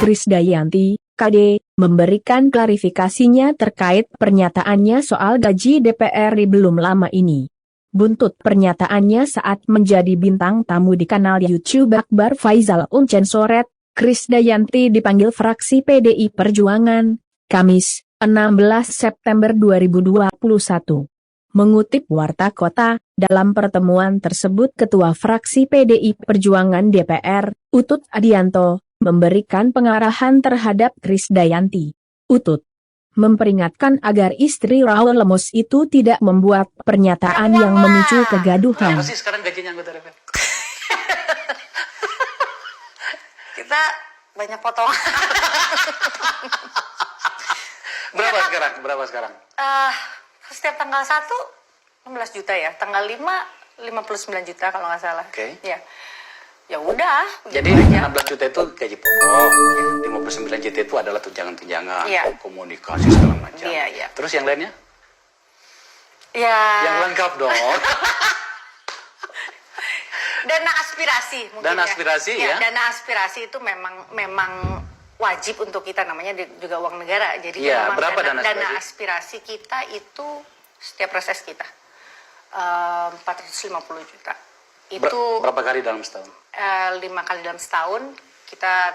Krisdayanti, KD, memberikan klarifikasinya terkait pernyataannya soal gaji DPR belum lama ini. Buntut pernyataannya saat menjadi bintang tamu di kanal YouTube Akbar Faisal Uncensored, Krisdayanti dipanggil fraksi PDI Perjuangan, Kamis, 16 September 2021. Mengutip Warta Kota, dalam pertemuan tersebut Ketua Fraksi PDI Perjuangan DPR, Utut Adianto, memberikan pengarahan terhadap Krisdayanti. Utut memperingatkan agar istri Raul Lemos itu tidak membuat pernyataan yang memicu kegaduhan. Berapa sih sekarang gajinya anggota DPR? Kita banyak potongan. Berapa sekarang? Setiap tanggal 1 16 juta ya, tanggal 5 59 juta kalau nggak salah. Oke. Ya. Ya udah. Jadi 16 juta itu gaji pokok, 59 juta itu adalah tunjangan-tunjangan, komunikasi segala macam. Iya. Terus yang lainnya? Ya. Yang lengkap dong. Dana aspirasi mungkin. Dana aspirasi ya. Dana aspirasi itu memang wajib untuk kita, namanya juga uang negara. Jadi ya, memang berapa dana aspirasi kita itu setiap proses kita 450 juta. Itu berapa kali dalam setahun? 5 kali dalam setahun. Kita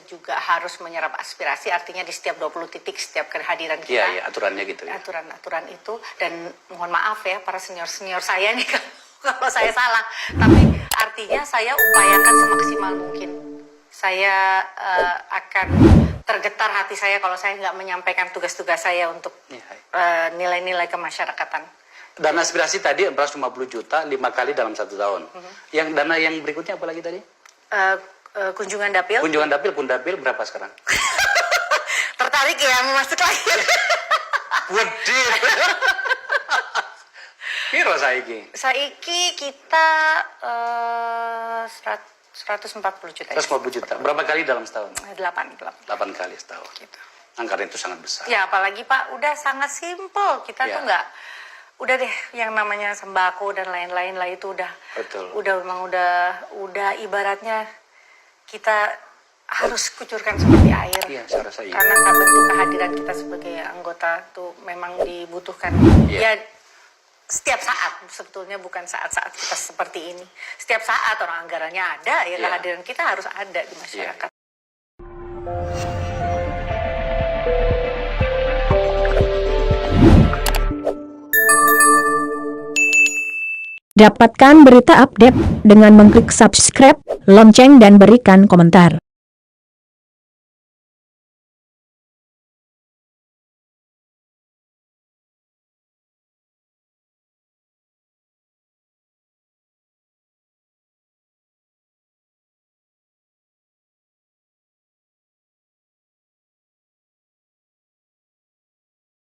juga harus menyerap aspirasi, artinya di setiap 20 titik setiap kehadiran kita. Iya, aturannya gitu ya. Aturan itu, dan mohon maaf ya para senior saya nih kalau saya salah, tapi artinya saya upayakan semaksimal mungkin. Saya akan tergetar hati saya kalau saya nggak menyampaikan tugas-tugas saya untuk nilai-nilai kemasyarakatan. Dana aspirasi tadi 450 juta 5 kali dalam 1 tahun. Yang dana yang berikutnya apa lagi tadi? Kunjungan dapil. Kunjungan dapil, Kundapil berapa sekarang? Tertarik ya mau masuk lagi? Waduh. Piro saiki? Saiki kita 140 juta. 140 juta. Berapa kali dalam setahun? 8 kali setahun. Gitu. Anggaran itu sangat besar. Ya apalagi Pak, udah sangat simpel. Kita tuh nggak, udah deh yang namanya sembako dan lain-lain lah itu udah. Betul. Udah ibaratnya kita harus kucurkan seperti air. Iya, saya rasa iya. Karena bentuk kehadiran kita sebagai anggota tuh memang dibutuhkan. Ya setiap saat, sebetulnya bukan saat-saat kita seperti ini. Setiap saat orang anggarannya ada, ya kehadiran kita harus ada di masyarakat. Dapatkan berita update dengan mengklik subscribe, lonceng dan berikan komentar.